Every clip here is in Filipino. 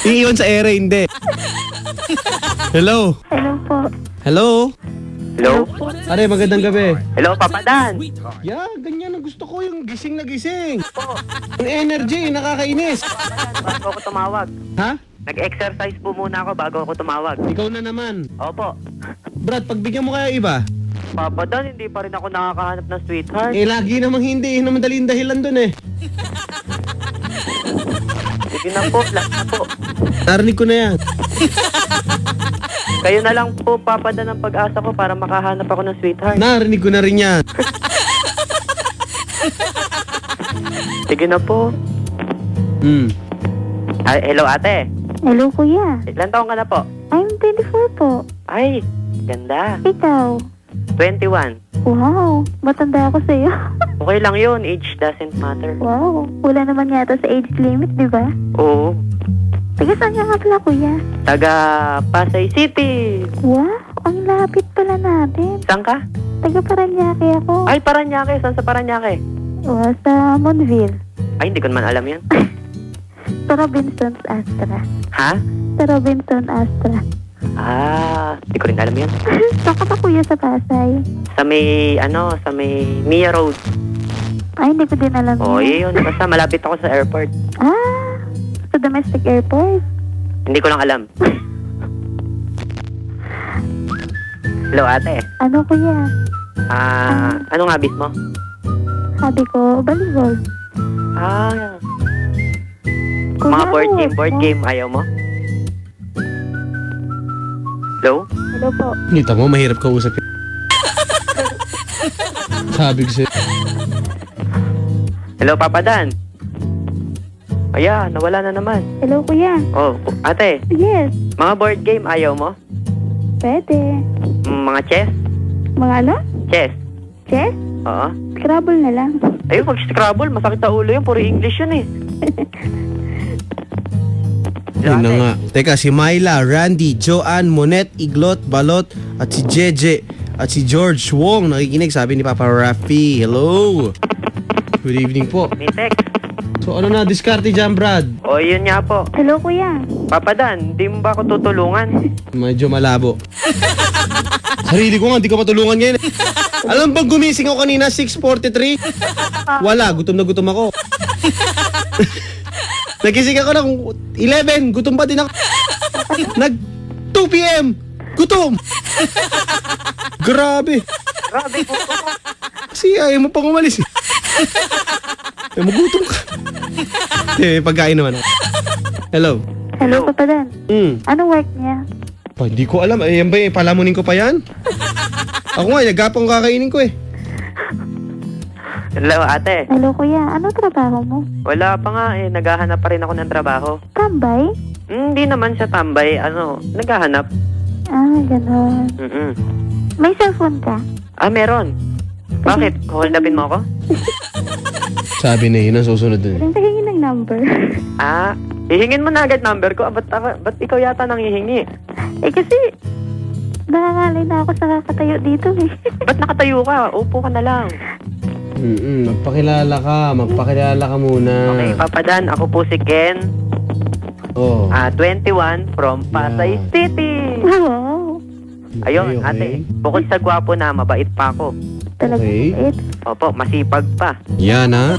Iiwan sa ere, hindi. Hello? Hello po. Hello? Hello? Are, magandang gabi. Hello, Papa Dan. Yeah, ganyan ang gusto ko, yung gising na gising. Yung energy, nakakainis. Bago ako tumawag. Ha? Nag-exercise po muna ako bago ako tumawag. Ikaw na naman. Opo. Brad, pagbigyan mo kaya iba? Papa Dan, hindi pa rin ako nakakahanap ng sweetheart. Eh, lagi namang hindi. Yun naman daling dahilan dun eh. Sige na po, last na po. Narinig ko na yan. Kayo na lang po, Papa Dan, ang pag-asa ko para makahanap ako ng sweetheart. Narinig ko na rin yan. Sige na po. Ay, hello, ate. Hello, kuya. Ilan taong ka na po? I'm 24 po. Ay, ganda. Ikaw? 21. Wow, matanda ako sa'yo. Okay lang yun. Age doesn't matter. Wow, wala naman yata sa age limit, di ba? Oo. Taga saan ka nga pala, kuya? Taga Pasay City. Wow, ang lapit pala natin. Saan ka? Taga Paranaque ako. Ay, Paranaque. Saan sa Paranaque? Wow, sa Monville. Ay, hindi ko naman alam yan. Sa Robinson's Astra. Ha? Sa Robinson Astra. Ah, hindi ko rin alam yan. Saan ka pa, kuya, sa Pasay? Sa may, sa may Mia Road. Ay, hindi ko din alam Oo, yan. yun. Basta malapit ako sa airport. Ah, sa domestic airport. Hindi ko lang alam. Hello, ate. Ano, kuya? Anong habis mo? Sabi ko, volleyball. Ah, Kuya, mga board ano game, work mo? ayaw mo? Hello? Hello po. Kita mo, mahirap kausap yun. Sabi ko sa'yo. Hello, Papa Dan. Ayan, nawala na naman. Hello, kuya. Oh, ate, Yes, mga board game ayaw mo? pwede. Mga chess? Mga ano? Chess? Chess? Oo. Scrabble na lang. Ayun, mag-scrabble. Masakit sa ulo yun. Puro English yun eh. Yun na nga. Teka, si Myla, Randy, Joanne, Monet, Iglot, Balot, at si Jeje, at si George Wong nakikinig. Sabi ni Papa Rafi, hello. Good evening po. May text. So ano na, diskarte dyan, Brad? O, yun nga po. Hello, kuya. Papa Dan, di mo ba ako tutulungan? Medyo malabo. Sarili ko nga, hindi ko matulungan ngayon. Alam bang gumising ako kanina, 6:43? Wala, gutom na gutom ako. Nagising ako ng 11, gutom pa din ako. 2 p.m., gutom. Grabe. Grabe po. Kasi ayaw mo pang umalis eh. Magutom ka. Pagkain naman ako. Hello. Hello, Papa Dan. Anong work niya? Pa, hindi ko alam. Yan ba palamunin ko pa yan? Ako nga, nagapang kakainin ko eh. Hello, ate. Hello, kuya. Ano trabaho mo? Wala pa nga eh. Naghahanap pa rin ako ng trabaho. Tambay? Hindi naman siya tambay. Naghahanap. Ah, gano'n. May cellphone ka? Ah, meron. Bakit? Hold upin mo ako? Sabi na yun ang susunod dun. Ilang tahingin ng number? Ah, hihingin mo na agad number ko. Ba't ikaw yata nang hihingi? Eh, kasi nakakalay na ako sa kakatayo dito eh. Ba't nakatayo ka? Upo ka na lang. Magpakilala ka muna. Okay, Papa Dan, ako po si Ken. Oh. 21 from Pasay City. Wow. Ayun, Okay. ate. Bukod sa gwapo na, mabait pa ako. Talagang Okay. mabait. Opo, masipag pa. Yan ha.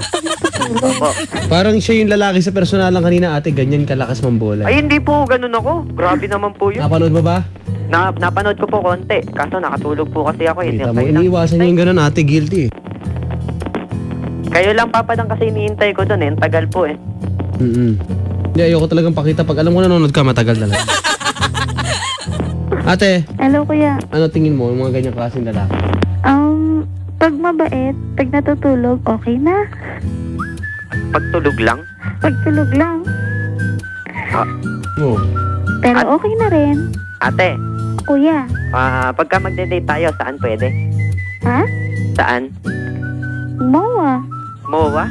Opo. Parang siya yung lalaki sa personalan kanina, ate, ganyan kalakas mambola. Ay, hindi po. Ganun ako. Grabe naman po yun. Napanood mo ba? Napanood ko po konti. Kaso nakatulog po kasi ako. Hindi Kita ako mo, iniiwasan niya yung ganun, ate, guilty. Kayo lang, Papa Dan, kasi iniintay ko dun eh. Ang tagal po eh. Hindi, ayoko talagang pakita. Pag alam ko nanonood ka, matagal talaga. Ate, Hello, kuya. ano tingin mo yung mga ganyang klaseng lalaki? Pag mabait, pag natutulog, okay na. Pagtulog lang. Pag tulog lang. Oh. Pero okay na rin. Ate, Kuya. pagka magde-date tayo, saan pwede? Ha? Saan? Moa. MOA?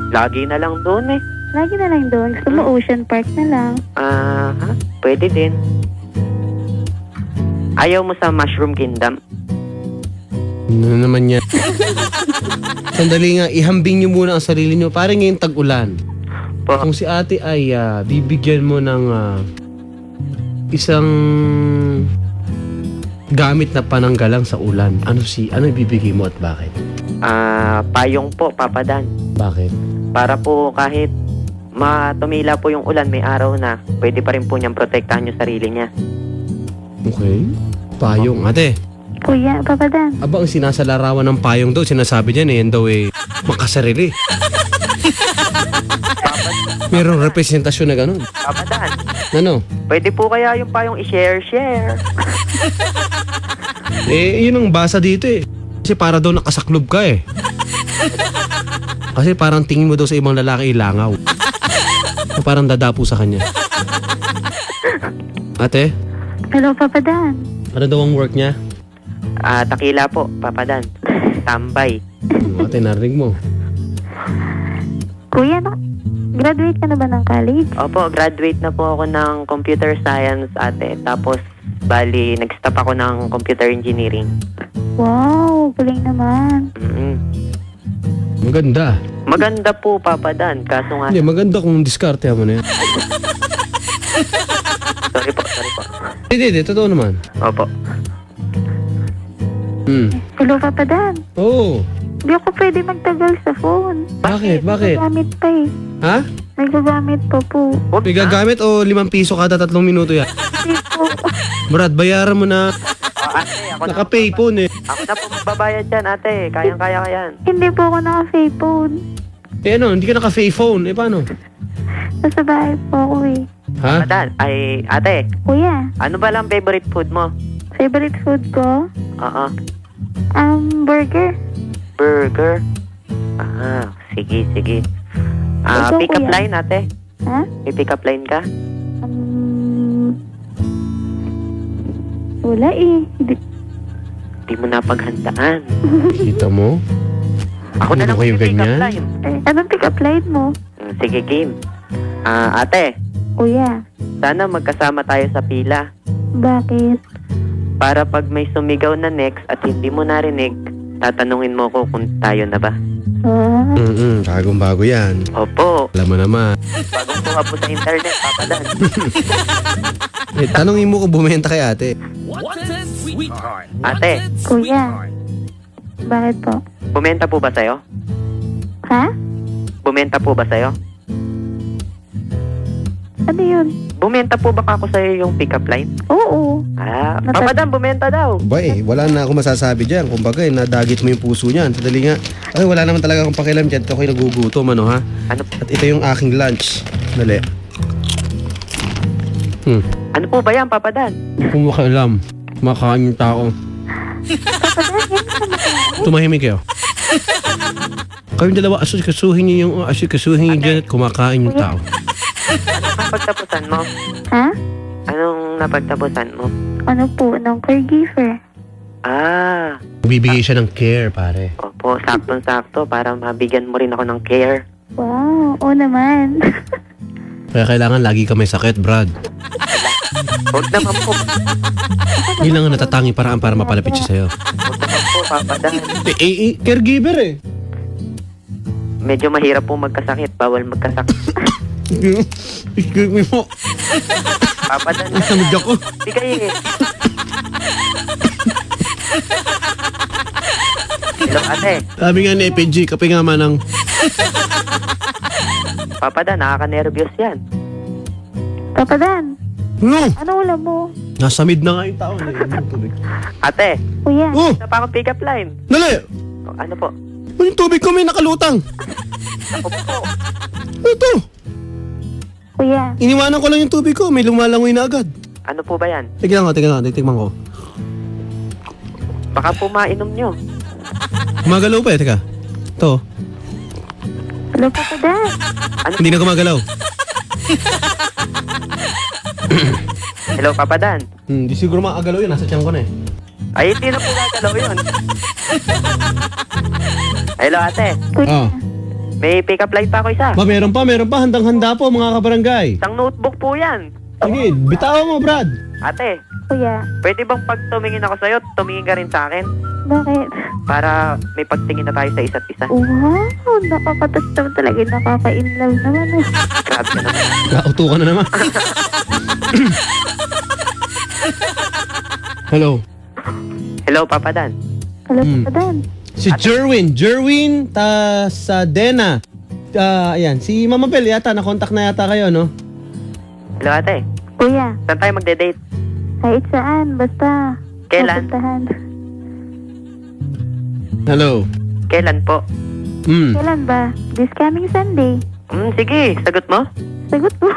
Lagi na lang doon eh. Lagi na lang doon. Gusto mo Ocean Park na lang. Pwede din. Ayaw mo sa Mushroom Kingdom? Ano naman yan? Sandali nga, ihambing nyo muna ang sarili nyo. Parang ngayon tag-ulan. Po. Kung si ate ay bibigyan mo ng isang gamit na pananggalang sa ulan, ano ibibigay mo at bakit? Payong po, Papa Dan. Bakit? Para po kahit tumila po yung ulan, may araw na, pwede pa rin po niyang protektahan yung sarili niya. Okay. Payong. Ate, Kuya, Papa Dan. ang sinasalarawan ng payong daw, sinasabi niya yan daw makasarili. Merong representasyon na ganun. Papa Dan, Ano? pwede po kaya yung payong i-share. Yun ang basa dito eh. Kasi para daw nakasaklob ka eh. Kasi parang tingin mo daw sa ibang lalaki ilangaw. O parang dadapo sa kanya. Ate, Hello, Papa Dan. ano daw ang work niya? Takila po, Papa Dan. Tambay. Ate, narinig mo. Kuya, graduate ka na ba ng college? Opo, graduate na po ako ng computer science, ate. Tapos, bali, nag-stop ako ng computer engineering. Wow, galing naman. Mm-mm. Maganda. Maganda po, Papa Dan. Kaso nga, Hindi, maganda kung diskarte mo na yan. sorry po. Hindi, totoo naman. Opo. Hello, Papa Dan. Oo. Hindi ako pwede magtagal sa phone. Bakit? May gagamit pa eh. Ha? May gagamit pa po. May gagamit o 5 piso kada 3 minuto yan? Hindi po. Brad, bayaran mo na. Ate, ako na, Naka-pay phone eh. ako na po magbabayad dyan, ate. Kayang-kaya ka yan. Hindi po ako naka-pay phone. Hindi ka naka-pay phone. Paano? Nasa bahay po ako eh. Ha? Papa Dan, ate, Kuya, ano ba lang favorite food mo? favorite food ko? Oo. Burger. Burger? Sige. Ikaw, Pick up kuya? line, ate. Ha? May pick up line ka? Wala eh. Di mo napaghandaan. Kita mo? Ako na Ano lang kayo yung pick up ganyan? line. Anong pick-up line mo? Sige, game. Ate, Kuya, sana magkasama tayo sa pila. bakit? Para pag may sumigaw na next at hindi mo narinig, tatanungin mo ko kung tayo na ba. Bagong-bago yan. Opo. Alam mo naman. Bagong kuha po sa internet, Papa Dan. Tanongin mo kung bumenta kay ate. Ate, Kuya, bakit po? bumenta po ba sa'yo? Ha? Bumenta po ba sa'yo? Ano yun? Bumenta po ba ako sa'yo yung pick up line? Oo. Papa Dan, bumenta daw. Wala na ako masasabi dyan. Kumbaga, nadagit mo yung puso niyan. Sadali nga. Ay, wala naman talaga akong pakialam dyan. Ako'y nagugutom, ha? Ano, At ito yung aking lunch. Dali. ano po ba yan, Papa Dan? Kung makialam, makain yung tao. Tumahimik kayo. Kayong dalawa, asikasuhin niyo dyan at kumakain yung tao. Anong napagtapusan mo? Ha? Anong napagtapusan mo? Ano po? Ng caregiver. Bibigay siya ng care, pare. Opo, saktong-sakto para mabigyan mo rin ako ng care. Wow, oo naman. Kaya kailangan lagi ka may sakit, Brad. Huwag naman po. Yun lang ang natatanging paraan para mapalapit siya sa'yo. Huwag naman po, Papa Dan. Caregiver eh. Medyo mahirap po magkasakit. Bawal magkasakit. Excuse me po. Papa Dan. Nasamid ako. Di kayo eh. Hello, ate. Sabi nga ni EPG, kape nga manang. Papa Dan, nakaka-nervyos yan. Papa Dan, No! ano ulam mo? Nasamid na nga yung tao. Ate, Kuya, Oh! isa pa akong pick up line. Dali! Ano po? Yung tubig ko may nakalutang. Ako po. Ito! kuya, Iniwanan ko lang yung tubig ko. May lumalangoy na agad. Ano po ba yan? Tignan ko. Titikman ko. Baka po mainom nyo. Gumagalaw pa eh. Teka. Ito. hello Papa Dan. Hindi na gumagalaw. Hello, Papa Dan. Hindi siguro makagalaw yun. Nasa tiyan ko na eh. Ay, hindi na po gagalaw yun. Hello, ate. Kuya, May pick up line pa ako isa. Meron pa. Handang-handa po mga kabarangay. Isang notebook po yan. Sige, bitawan mo, Brad. Ate, kuya, pwede bang pag tumingin ako sa'yo, tumingin ka rin sa akin? Bakit? Para may pagtingin na tayo sa isa't isa. Wow, nakakatas naman talaga. Nakaka-inlove naman eh. Grabe ka naman. Nauto ka na naman. Hello. Hello, Papa Dan. Hello, Papa Dan. Si Jerwin Tasadena. Ayan, si Mama Bel yata, na-contact na yata kayo, no? Hello, ate. Kuya, Saan tayo magde-date? kahit saan, basta. Kailan? Pupuntahan. Hello. Kailan po? Kailan ba? This coming Sunday. Sige, sagot mo. Sagot mo.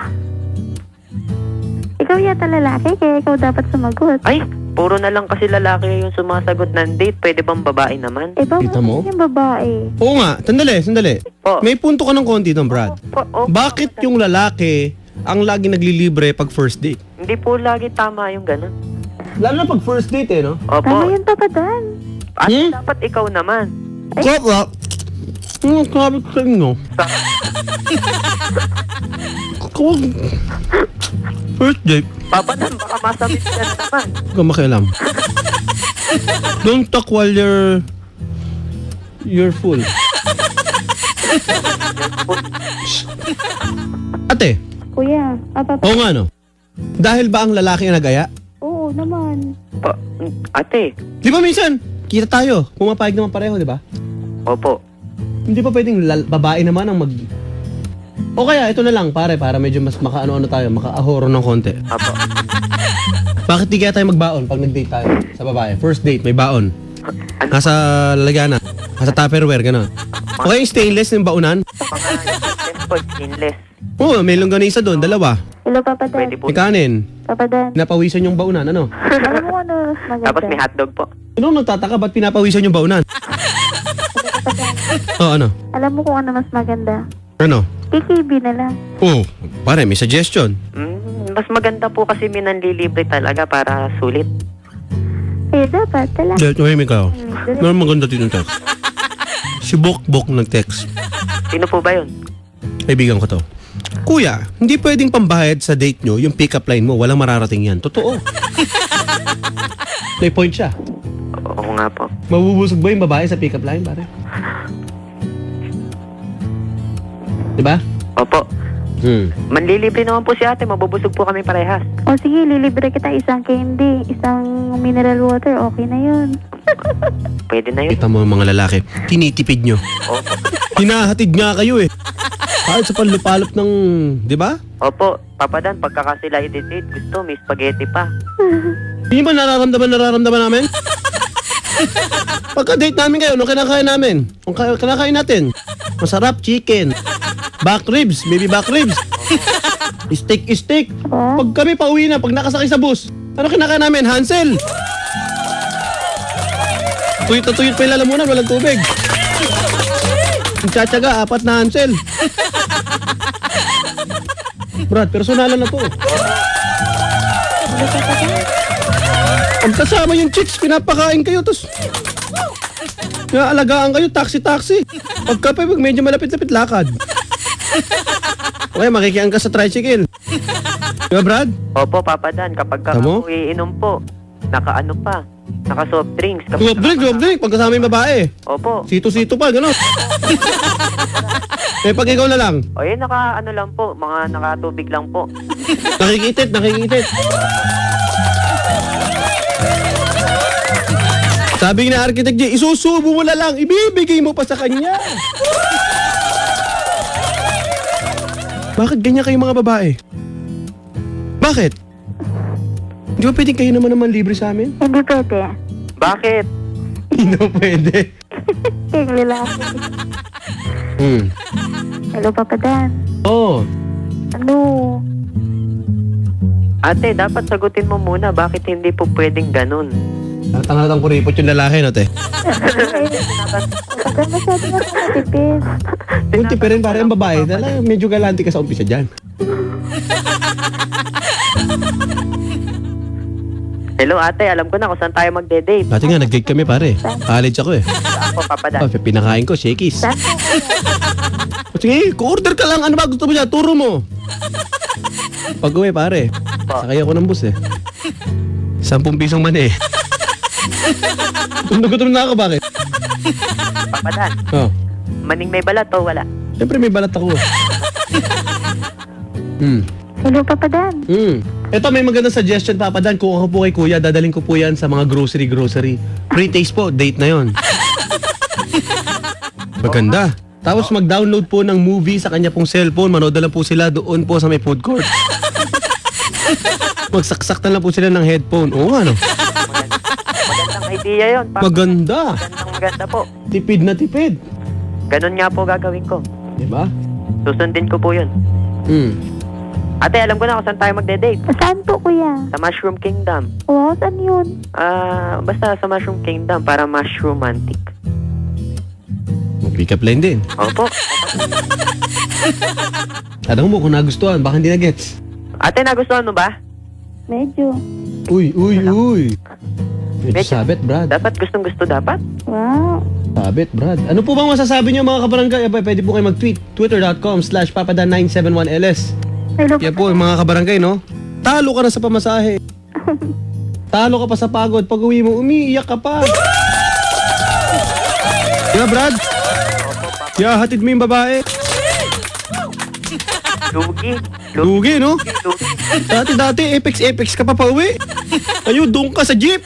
Ikaw yata lalaki, kaya ikaw dapat sumagot. Ay, puro na lang kasi lalaki yung sumasagot ng date. Pwede bang babae naman? Kita mo? Yung babae. Oo nga, sandali. Po. May punto ka ng konti doon, Brad. Po. Bakit yung lalaki ang lagi naglilibre pag first date? Hindi po lagi tama yung ganun. Lalo na pag first date, eh, no? Tama Opo. yun, Papa Dan. At dapat ikaw naman. Kaya, sabi ko sa inyo. First date, Papa Dan, baka masamit ka na naman. huwag kang makialam. Don't talk while you're full. Ate, Kuya, Papa. oo nga, no? Dahil ba ang lalaki ang nag-aya? Oo naman. Ate. Di ba minsan, kita tayo, pumapayag naman pareho, di ba? Opo. Hindi pa pwedeng babae naman ang mag... O kaya, ito na lang, pare, para medyo mas makaano-ano tayo, makaahoro ng konti. Opo. Bakit di kaya tayo magbaon pag nag-date tayo sa babae? First date, may baon. Nasa lalagyanan. Nasa Tupperware, gano'n. Okay, yung stainless yung baunan. Mga stainless. Oo, may longganisa doon, dalawa. Hello, Papa Dan. Pwede po. May kanin. Papa Dan. Pinapawisan yung baunan, ano? Alam mo ano mas maganda? Tapos may hotdog po. Ano nagtataka, ba't pinapawisan yung baunan? Ano? Alam mo kung ano mas maganda? Ano? KKB na lang. Oo, pare, may suggestion. Mas maganda po kasi may nanlilibre talaga para sulit. Kaya dapat, talaga. Dahil tumahimik ka. Ano maganda dito yung text? Si Bok nag-text. Sino po ba yun? Kaibigan ko to. Kuya, hindi pwedeng pambahayad sa date nyo yung pick-up line mo. Walang mararating yan. Totoo. May point siya. Oo nga po. Mabubusog ba yung babae sa pick-up line, pare? Diba? Opo. Manlilibre naman po si ate. Mabubusog po kami parehas. O sige, lilibre kita isang candy, isang mineral water, okay na yun. Pwede na yun. Kita mo mga lalaki, tinitipid nyo. Opo. Hinahatid nga kayo eh. Kahit sa panlupalop ng, di ba? Opo. Papa Dan, pagka sila i-date, gusto may spaghetti pa. Hindi ba nararamdaman namin? Pagka-date namin kayo, ano kinakain namin? Ang kinakain natin? Masarap, chicken. Back ribs, maybe back ribs. Steak. Pag kami pauwi na, pag nakasakay sa bus, ano kinakain namin? Hansel. Tuyot pa yung lalamunan, walang tubig. Ang tsatsaga, 4 na Hansel. Brad, personalan na to. Ang kasama yung chicks, pinapakain kayo, tapos naalagaan kayo, taxi. Pag medyo malapit-lapit lakad. Okay, makikiang ka sa tricycle. Diba, Brad? Opo, Papa Dan. Kapag Tamo? ako iinom po, naka-ano pa, naka-soft drinks. Soft drink. Pagkasama yung babae. Opo. Sito pa, gano'n. Eh, pag ikaw na lang, O yun, naka-ano lang po, mga naka-tubig lang po. nakikitit. Sabi na Architect J, isusubo mo na lang, ibibigay mo pa sa kanya. Bakit ganyan kayo mga babae? Bakit? Hindi ba pwedeng kayo naman libre sa amin? Hindi pwede. Bakit? Hindi pwede. Kaya lalaki. Hello, Papa Dan. Oo. Ano? Ate, dapat sagutin mo muna, bakit hindi po pwedeng ganun? Halatang kuripot yung lalaki, no, te? Papa Dan, masyado na ako matipid. Kunti pa rin pare ang babae. Dala, medyo galante ka sa umpisa dyan. Hello, ate, alam ko na kung saan tayo magde-date. Dati nga, nag-gig kami, pare. College ako eh. Ako, Papa Dan. Pinakain ko, shakies. Saan? Sige, order ka lang. Ano ba gusto mo dyan? Turo mo. Pag uwi, pare. Sakay ako ng bus eh. 10 pisong man eh. Gutom na ako, bakit? Papa Dan, Oh. maning may balat o wala? Siyempre may balat ako. Hello, Papa Dan. Ito, may magandang suggestion, Papa Dan. Kung ako po kay Kuya, dadaling ko po yan sa mga grocery. Pre-taste po, date na yon. Maganda. Tapos mag-download po ng movie sa kanya pong cellphone. Manood na lang po sila doon po sa may food court. Magsaksak na lang po sila ng headphone. Oo nga, no? Magandang idea yun. Papa. Maganda. Maganda po. Tipid na tipid. Ganun nga po gagawin ko. Diba? Susundin ko po yun. Ate, alam ko na kung saan tayo magde-date. Saan po, kuya? Sa Mushroom Kingdom. Wow, saan yun? Basta sa Mushroom Kingdom para mas romantic. Pick up line din. Opo. Tanong mo kung nagustuhan, baka hindi na gets. Ate, nagustuhan mo ba? Medyo. Uy. Medyo sabit, Brad. Dapat gustong-gusto dapat. Wow. Sabit, Brad. Ano po bang masasabi niyo mga kabarangay? Pwede po kayo mag-tweet. Twitter.com/papadan971ls. Hello, Yan po, mga kabarangay, no? Talo ka na sa pamasahe. Talo ka pa sa pagod. Pag uwi mo, umiiyak ka pa. Diba, Brad? Kaya hatid mo yung babae. Lugi. Lugi, no? Lugi. Dati, Apex ka pa uwi. Ayun, doon ka sa jeep.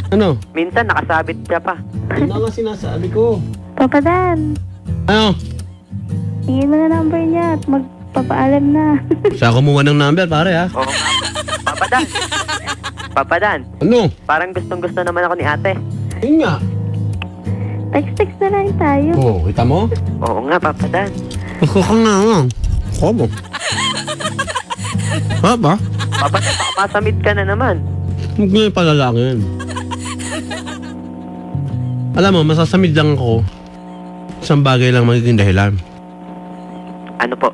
Ano? Minsan nakasabit siya pa. Ano nga sinasabi ko? Papa Dan. Ano? Tingin mo na number niya at magpapaalam na. Siya kumuha ng number, pare, ha? Oo nga. Papa Dan. Papa Dan. Ano? Parang gustong-gusto naman ako ni ate. Yun nga. Text na lang tayo. Oh, kita mo? Oo nga, Papa Dan. Ako ka nga. Ako mo. Ha ba? Papa Dan, baka masamid ka na naman. Hindi yung palalangin. Alam mo, masasamid lang ako. Isang bagay lang magiging dahilan. Ano po?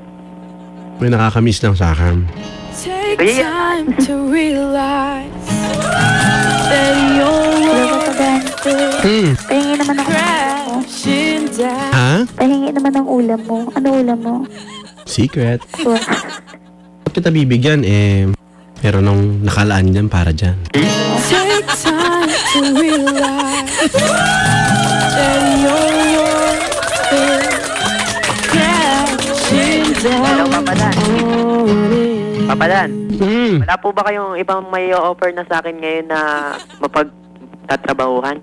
May nakakamiss lang sa akin. Take Ay, time to realize that your Hello, Papa Dan. Pahingi naman ng ulam mo. crashing down. Ha? Pahingi naman ng ulam mo. Ano ulam mo? Secret. Wow. Ba't kita bibigyan? Meron nung nakalaan dyan para dyan. Take time to realize that your world is crashing Hello, down. Papa Dan. Papa Dan, Hmm. wala po ba kayong ibang may offer na sa akin ngayon na mapagtatrabahuhan?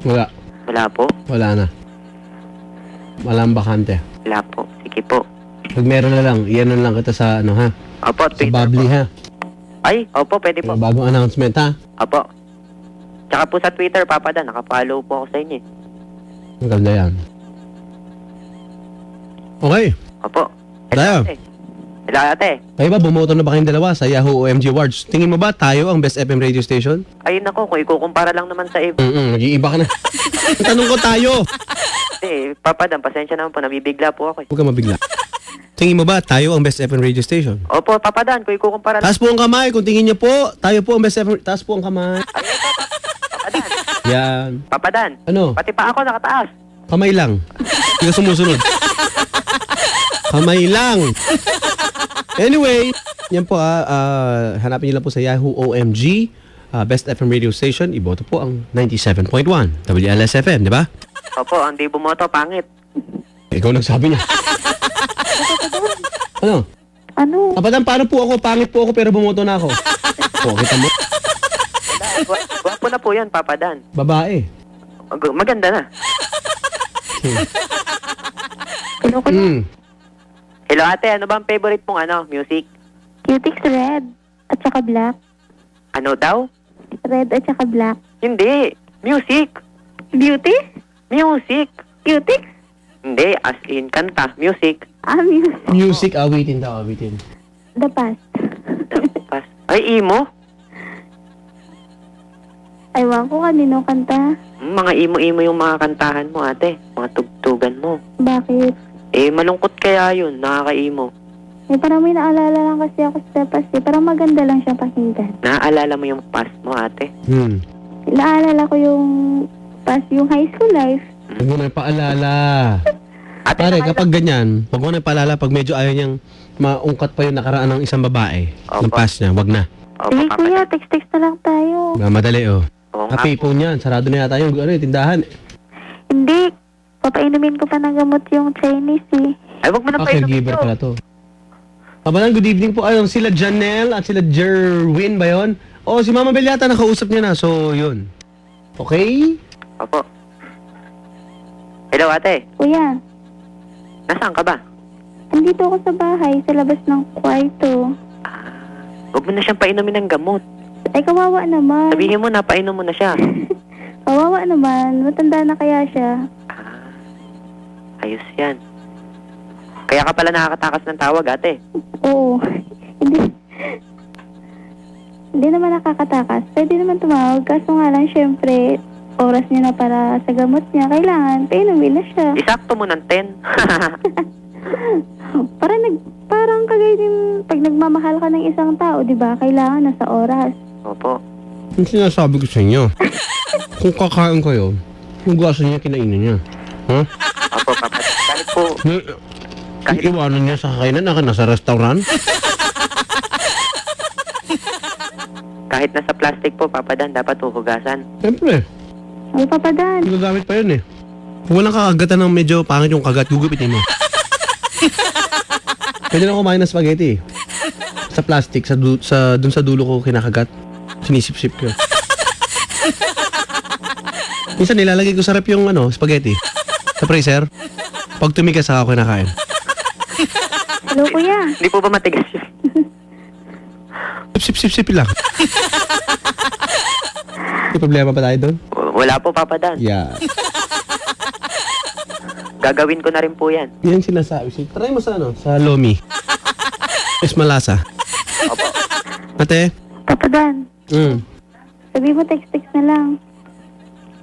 Wala. Wala po. Wala na. Walang bakante. Wala po. Sige po. Pag meron na lang, iyan na lang kita sa ano ha? Opo, Sa Twitter Bubbly po. ha? Ay, opo, pwede po. May bagong announcement ha? Opo. Tsaka po sa Twitter, Papa Dan, nakapollow po ako sa inyo. Ang ganda yan. Okay. Opo. Tayo. Ate. Hello, ate. Kayo ba, bumoto na ba kayong dalawa sa Yahoo OMG Awards? Tingin mo ba tayo ang best FM radio station? Ayun ako, kung ikukumpara lang naman sa iba. Nag-iiba ka na. Ang tanong ko tayo. Papa Dan, pasensya naman po, nabibigla po ako. Huwag ka mabigla. Tingin mo ba tayo ang best FM radio station? Opo, Papa Dan, kung ikukumpara lang. Taas po ang kamay kung tingin niyo po, tayo po ang best FM. Taas po ang kamay. Papa Dan, Yan. Papa Dan, Ano? pati pa ako nakataas. Kamay lang. Hindi ka sumusunod. Kamay lang. Anyway, yan po hanapin niyo lang po sa Yahoo OMG Best FM Radio Station. Iboto po ang 97.1 WLS-FM, di ba? Opo, ang di bumoto, pangit. Ikaw nagsabi niya. Ano? Ano? Kapatan, paano po ako? Pangit po ako pero bumoto na ako. O, kita mo? Gwapo na po yan, Papa Dan. Babae. Maganda na. Hello, kuya. Hello, ate. Ano ba ang favorite mong music? Cutix red at saka black. Ano daw? Red at saka black. Hindi. Music. Beauty? Music. Cutix? Hindi. As in, kanta. Music. Music. Music, awitin daw, awitin. The past. Ay, emo? Aywan ko kanino kanta. Mga emo-emo yung mga kantahan mo, ate. Mga tugtugan mo. Bakit? Malungkot kaya yun. Nakaka-emo. Parang may naalala lang kasi ako sa past Parang maganda lang siya pakinggan. Naaalala mo yung past mo, ate? Naalala ko yung past, yung high school life. Huwag mo na paalala. Ate, Pare, nakailan- kapag ganyan, huwag mo na paalala pag medyo ayaw niyang maungkat pa yung nakaraan ng isang babae. Opo. Ng past niya, wag na. Opo, Sige Papa kuya, Dan. text-text na lang tayo. Madali oh. Oo nga Happy po. phone yan. Sarado na yata yung tindahan. Hindi, papainumin ko pa ng gamot yung Chinese eh. Ay, wag mo na pa Caregiver pala to. Papa Dan, good evening po. Ayun, sila Janelle at sila Jerwin ba yun? Oh, si Mama Bel yata nakausap niya na. So, yun. Okay? Opo. Hello, ate. Kuya, Nasaan ka ba? andito ako sa bahay, sa labas ng kwarto. Huwag mo na siyang painumin ng gamot. Ay, kawawa naman. Sabihin mo na, painom mo na siya. Kawawa naman. Matanda na kaya siya. Ayos yan. Kaya ka pala nakakatakas ng tawag, ate. Oo. Hindi naman nakakatakas. Pwede naman tumawag. Kaso nga lang, syempre, oras niya na para sa gamot niya. Kailangan, painumin na siya. Isakto mo ng 10. Parang kagaya din pag nagmamahal ka ng isang tao, di ba? Kailangan nasa oras. Opo. Yung sinasabi ko sa inyo. Kung kakain kayo, hugasan niya, kinainin niya. Ha? Opo, Papa. Kahit po, Iiwanan niya sa kakainan na nasa restaurant? kahit nasa plastic po, Papa Dan, dapat huhugasan. Siyempre. Ay, papadan. Gagamit pa yun eh. Kung walang kakagatan ng medyo pangit yung kagat, gugupitin mo. Pwede na kumain ng spaghetti. Sa plastic, dun sa dulo ko kinakagat. Sinisip-sip ko. Minsan nilalagay ko sa rep yung spaghetti. Sa freezer. Pag tumigas ako kinakain. Hello, kuya. Hindi po ba matigas yun? Sip-sip-sip lang. May problema pa tayo doon? Wala po, Papa Dan. Yeah. Gagawin ko na rin po yan. Yan sinasabi. Try mo sa sa Lomi. Is malasa. Opo. Ate? Papadan. Sabi mo, text-text na lang.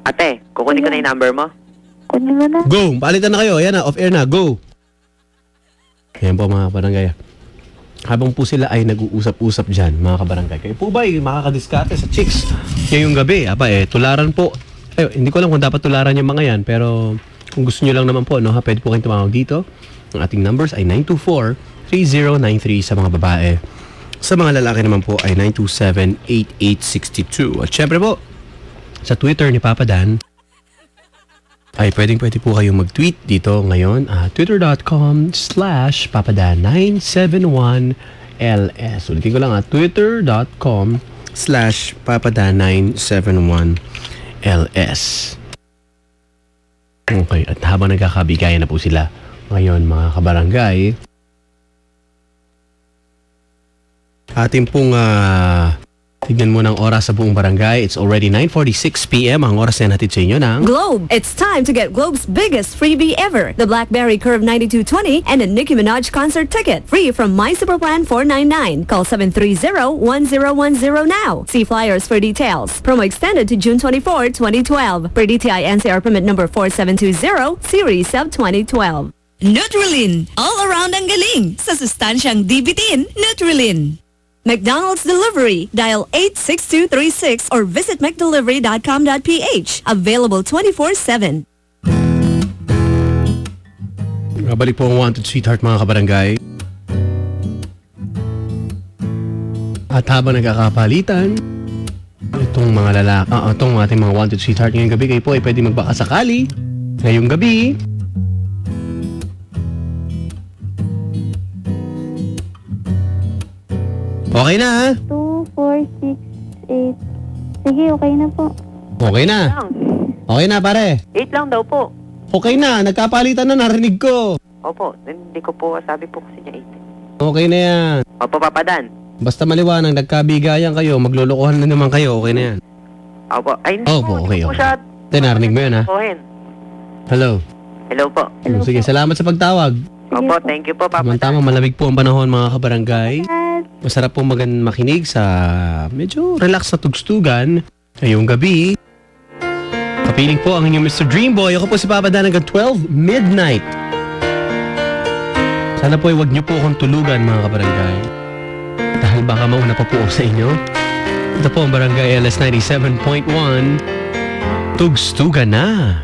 Ate, kukunin ko na yung number mo. Kunin mo na. Go! Palitan na kayo. Ayan na, off-air na. Go! Ayan po mga kabarangay. Habang po sila ay nag-uusap-usap dyan, mga kabarangay. Kayo po ba makakadiskarte sa chicks ngayong gabi? Tularan po. Hindi ko alam kung dapat tularan yung mga yan, pero kung gusto nyo lang naman po, pwede po kayong tumawag dito. Ang ating numbers ay 924-3093 sa mga babae. Sa mga lalaki naman po ay 927-8862. At syempre po, sa Twitter ni Papa Dan, ay pwede po kayong mag-tweet dito ngayon. Twitter.com/papadan971ls. Ulitin ko lang Twitter.com/papadan971ls. Okay, at habang nagkakabigayan na po sila ngayon mga kabarangay, ating pong tignan mo ng oras sa buong barangay. It's already 9:46 p.m. Ang oras na natin sa inyo ng Globe. It's time to get Globe's biggest freebie ever. The BlackBerry Curve 9220 and a Nicki Minaj concert ticket. Free from My Super Plan 499. Call 730-1010 now. See flyers for details. Promo extended to June 24, 2012. Per DTI NCR permit number 4720, series of 2012. Nutrilin. All around ang galing. Sa sustansyang dibitin, Nutrilin. McDonald's Delivery. Dial 86236 or visit mcdelivery.com.ph. Available 24/7. Balik po ang Wanted Sweetheart mga kabarangay. At habang nagkakapalitan, itong mga itong ating mga Wanted Sweetheart ngayong gabi, kayo po ay pwede magbakasakali. Ngayong gabi, okay na ha? 2, 4, 6, 8. Sige, okay na po. Okay na. Lang. Okay na pare. 8 lang daw po. Okay na, nagkapalitan na, narinig ko. Opo, hindi ko po, sabi po kasi niya 8. Okay na yan. Opo, Papa Dan. Basta maliwanag, nagkabigayan kayo, maglulukuhan na naman kayo, okay na yan. Opo. Ay, hindi Opo, po, okay, hindi po okay. siya. Narinig mo yun ha? Kuhin. Hello. Hello po. Hello Sige, po. salamat sa pagtawag. Opo, thank you po, Papa Dan. Tama, malamig po ang panahon mga kabarangay. At Masarap po makinig sa medyo relax na tugstugan ngayong gabi. Kapiling po ang inyong Mr. Dreamboy. Ako po si Papa Dan hanggang 12 midnight. Sana po ay huwag niyo po akong tulugan mga kabarangay. Dahil baka mauna pa po ako sa inyo. Ito po ang Barangay LS 97.1. Tugstugan na!